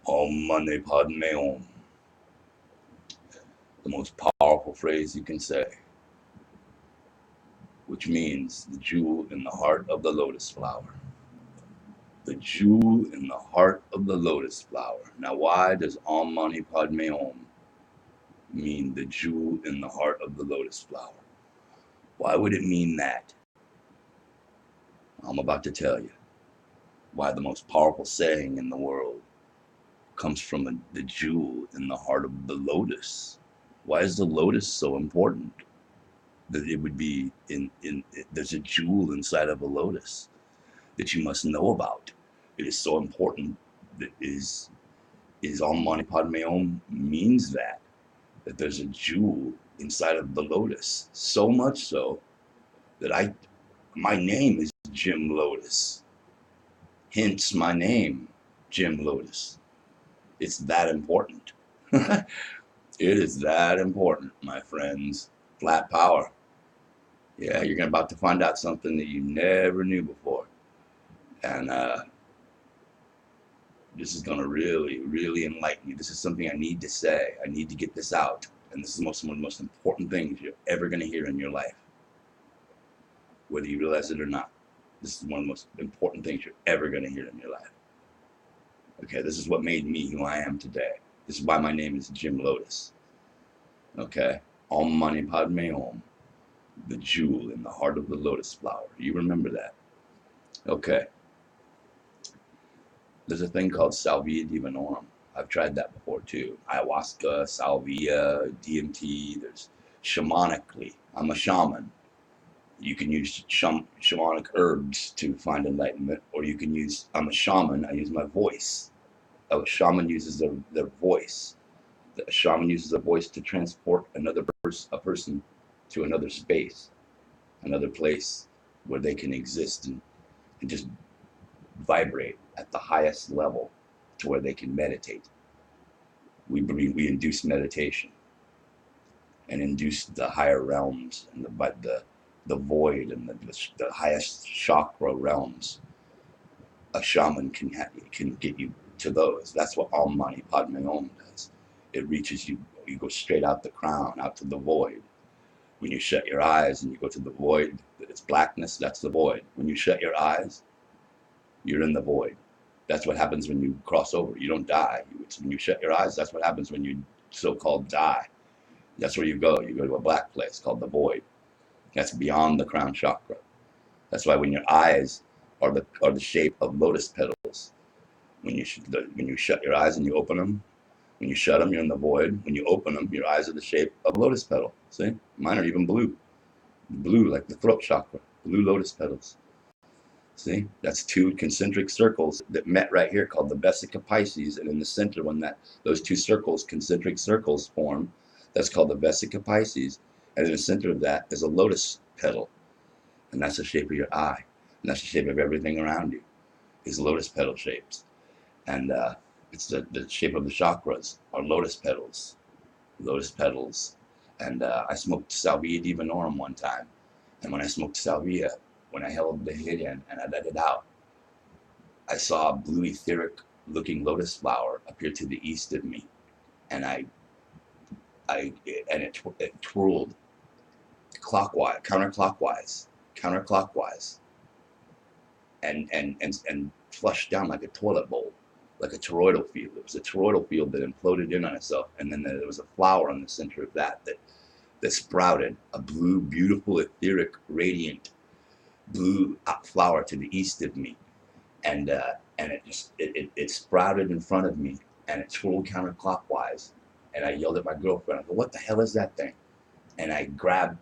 Om Mani Padme Om. The most powerful phrase you can say, which means the jewel in the heart of the lotus flower. The jewel in the heart of the lotus flower. Now, why does Om Mani Padme Om mean the jewel in the heart of the lotus flower? Why would it mean that? I'm about to tell you why the most powerful saying in the world comes from the jewel in the heart of the lotus. Why is the lotus so important? That it would be there's a jewel inside of a lotus that you must know about. It is so important that is Om Mani Padme Om means that there's a jewel inside of the lotus. So much so that my name is Jim Lotus. Hence my name, Jim Lotus. It's that important. It is that important, my friends. Flat power. Yeah, you're about to find out something that you never knew before. And this is going to really, really enlighten you. This is something I need to say. I need to get this out. And this is one of the most important things you're ever going to hear in your life, whether you realize it or not. This is one of the most important things you're ever going to hear in your life. Okay, this is what made me who I am today. This is why my name is Jim Lotus. Okay, Om Mani Padme Om, the jewel in the heart of the lotus flower. You remember that? Okay. There's a thing called Salvia Divinorum. I've tried that before too. Ayahuasca, salvia, DMT. There's shamanically. I'm a shaman. You can use shamanic herbs to find enlightenment, or you can use, I'm a shaman, I use my voice. A shaman uses their voice. A shaman uses a voice to transport a person to another space, another place where they can exist and just vibrate at the highest level to where they can meditate. We induce meditation and induce the higher realms and the void and the highest chakra realms. A shaman can get you to those. That's what Om Mani Padme Om does. It reaches you. You go straight out the crown, out to the void. When you shut your eyes and you go to the void, it's blackness. That's the void. When you shut your eyes, you're in the void. That's what happens when you cross over. You don't die. When you shut your eyes, that's what happens when you so-called die. That's where you go. You go to a black place called the void. That's beyond the crown chakra. That's why when your eyes are the shape of lotus petals, when you shut your eyes and you open them, when you shut them, you're in the void. When you open them, your eyes are the shape of a lotus petal. See, mine are even blue like the throat chakra, blue lotus petals. See, that's two concentric circles that met right here called the Vesica Pisces, and in the center, when those two concentric circles form, that's called the Vesica Pisces, and in the center of that is a lotus petal, and that's the shape of your eye, and that's the shape of everything around you, is lotus petal shapes, and it's the shape of the chakras are lotus petals, and I smoked Salvia Divinorum one time, and when I smoked Salvia, when I held the hit in and I let it out, I saw a blue etheric looking lotus flower appear to the east of me, and it twirled counterclockwise, and flushed down like a toilet bowl, like a toroidal field. It was a toroidal field that imploded in on itself, and then there was a flower in the center of that sprouted a blue, beautiful, etheric, radiant blue flower to the east of me, and it sprouted in front of me, and it twirled counterclockwise, and I yelled at my girlfriend. I go, "What the hell is that thing?" And I ran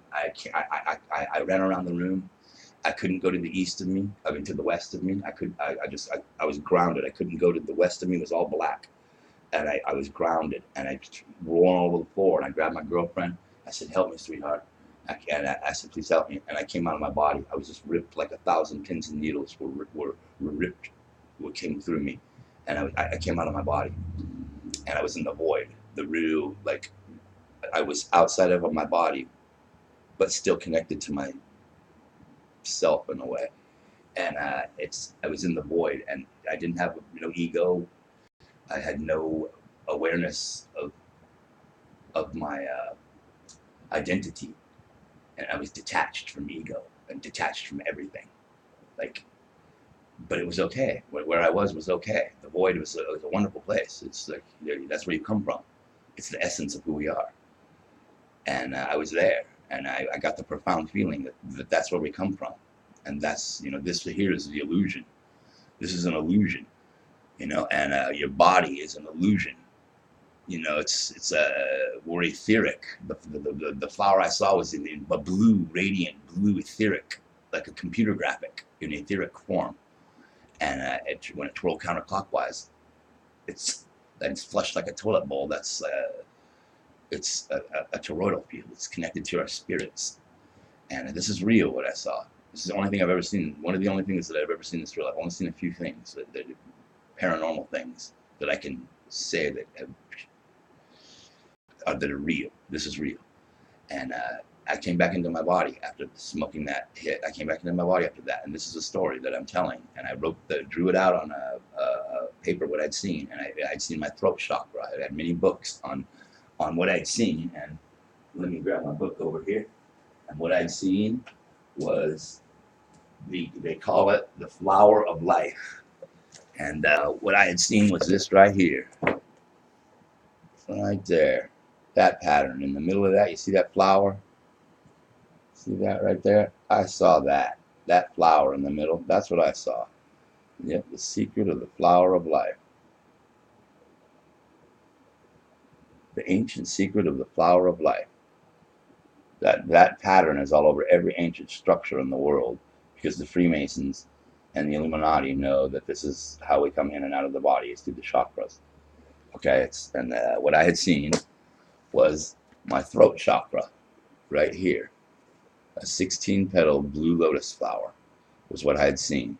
around the room. I couldn't go to the east of me. To the west of me. I was grounded. I couldn't go to the west of me. It was all black. and I was grounded, and I rolling over the floor, and I grabbed my girlfriend. I said, "Help me, sweetheart." I said, "Please help me." And I came out of my body. I was just ripped like 1,000 pins and needles were ripped, what came through me. And I came out of my body, and I was in the void, the real, like, I was outside of my body, but still connected to my self in a way. And I was in the void, and I didn't have no ego. I had no awareness of my identity, and I was detached from ego and detached from everything. Like, but it was okay. Where I was okay. The void was a wonderful place. It's like, that's where you come from. It's the essence of who we are. And I was there, and I got the profound feeling that that's where we come from. And that's, this here is the illusion. This is an illusion, and your body is an illusion. We're etheric. The flower I saw was in a blue, radiant, blue etheric, like a computer graphic in etheric form. And when it twirled counterclockwise, it's flushed like a toilet bowl. It's a toroidal field. It's connected to our spirits. And this is real, what I saw. This is the only thing I've ever seen. One of the only things that I've ever seen in this real. I've only seen a few things, that paranormal things, that I can say that are real. This is real. And I came back into my body after smoking that hit. I came back into my body after that. And this is a story that I'm telling. And I drew it out on a paper, what I'd seen. And I'd seen my throat chakra. I had many books on what I'd seen. And let me grab my book over here. And what I'd seen was they call it the flower of life. And what I had seen was this right here. Right there. That pattern. In the middle of that, you see that flower? See that right there? I saw that. That flower in the middle. That's what I saw. Yep, the secret of the flower of life. The ancient secret of the flower of life. That pattern is all over every ancient structure in the world, because the Freemasons and the Illuminati know that this is how we come in and out of the body, is through the chakras. Okay, what I had seen was my throat chakra right here. A 16-petal blue lotus flower was what I had seen.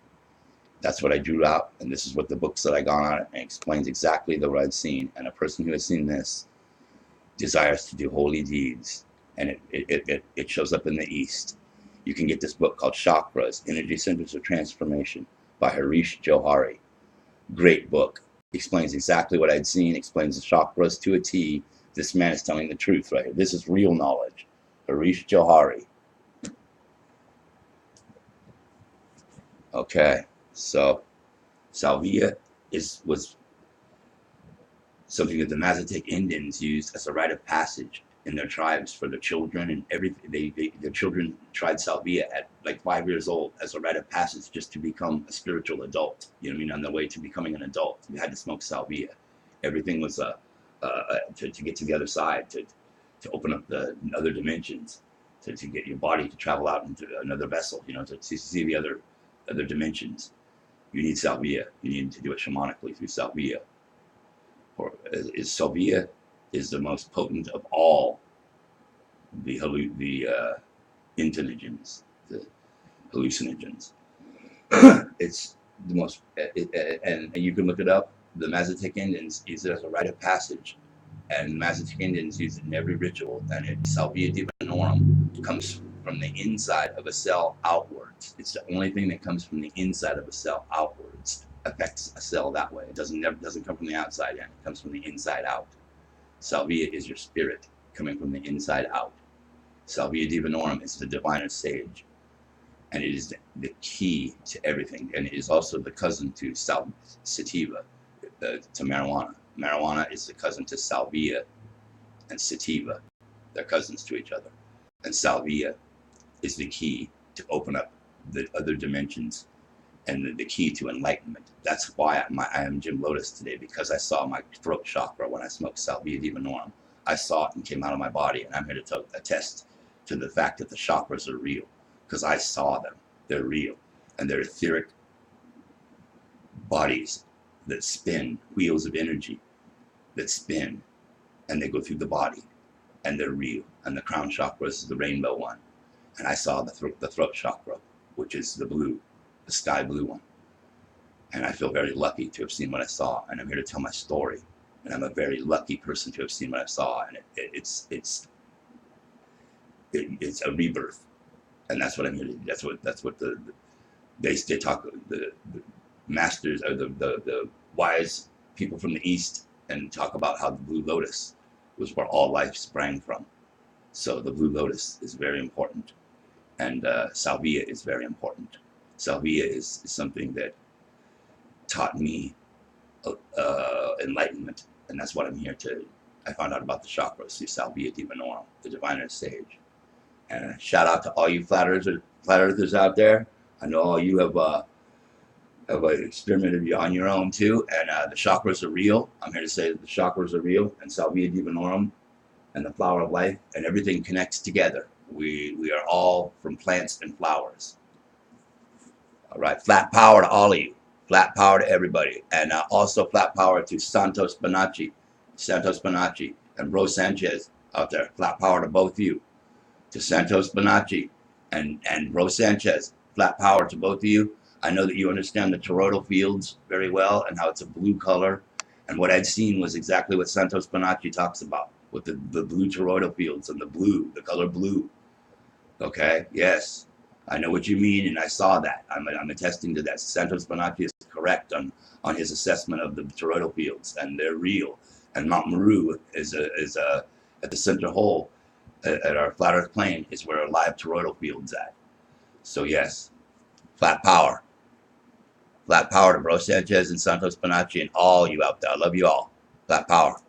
That's what I drew out, and this is what the books that I got on it, and explains exactly what I'd seen. And a person who has seen this desires to do holy deeds, and it shows up in the East. You can get this book called Chakras, Energy Centers of Transformation by Harish Johari. Great book. Explains exactly what I'd seen, explains the chakras to a T. This man is telling the truth right here. This is real knowledge. Harish Johari. Okay, so Salvia was something that the Mazatec Indians used as a rite of passage in their tribes for their children and everything. Their children tried Salvia at like 5 years old as a rite of passage, just to become a spiritual adult. You know what I mean? On the way to becoming an adult, you had to smoke Salvia. Everything was to get to the other side, to open up the other dimensions, to get your body to travel out into another vessel, to see the other dimensions. You need Salvia. You need to do it shamanically through Salvia. Salvia is the most potent of all the hallucinogens, the hallucinogens. It's the most, and you can look it up. The Mazatec Indians use it as a rite of passage, and Mazatec Indians use it in every ritual. And Salvia Divinorum comes from the inside of a cell outwards. It's the only thing that comes from the inside of a cell outwards. Affects a cell that way. It doesn't come from the outside in. It comes from the inside out. Salvia is your spirit coming from the inside out. Salvia Divinorum is the diviner sage, and it is the key to everything. And it is also the cousin to sativa, to marijuana. Marijuana is the cousin to salvia and sativa. They're cousins to each other. And salvia is the key to open up the other dimensions and the key to enlightenment. That's why I am Jim Lotus today, because I saw my throat chakra when I smoked Salvia Divinorum. I saw it and came out of my body, and I'm here to attest to the fact that the chakras are real, because I saw them. They're real, and they're etheric bodies that spin wheels of energy, that spin, and they go through the body, and they're real. And the crown chakra is the rainbow one. And I saw the throat chakra, which is the blue, the sky blue one. And I feel very lucky to have seen what I saw. And I'm here to tell my story. And I'm a very lucky person to have seen what I saw. And it's a rebirth. And that's what I'm here to do. That's what they talk, the masters, or the wise people from the East, and talk about how the blue lotus was where all life sprang from. So the blue lotus is very important. And salvia is very important. Salvia is something that taught me enlightenment, and that's what I'm here to. I found out about the chakras through Salvia Divinorum, the diviner sage. And shout out to all you flat earthers out there. I know all you have experimented on your own too, and the chakras are real. I'm here to say that the chakras are real, and Salvia Divinorum and the flower of life, and everything connects together. We are all from plants and flowers. All right, flat power to all of you. Flat power to everybody. And also flat power to Santos Bonacci, and Bro Sanchez out there. Flat power to both of you. To Santos Bonacci and Bro Sanchez. Flat power to both of you. I know that you understand the toroidal fields very well and how it's a blue color. And what I'd seen was exactly what Santos Bonacci talks about, with the blue toroidal fields and the color blue. Okay, yes. I know what you mean, and I saw that. I'm attesting to that. Santos Bonacci is correct on his assessment of the toroidal fields, and they're real. And Mount Meru is at the center hole at our flat Earth plane is where our live toroidal field's at. So yes, flat power to Bro Sanchez and Santos Bonacci and all you out there. I love you all. Flat power.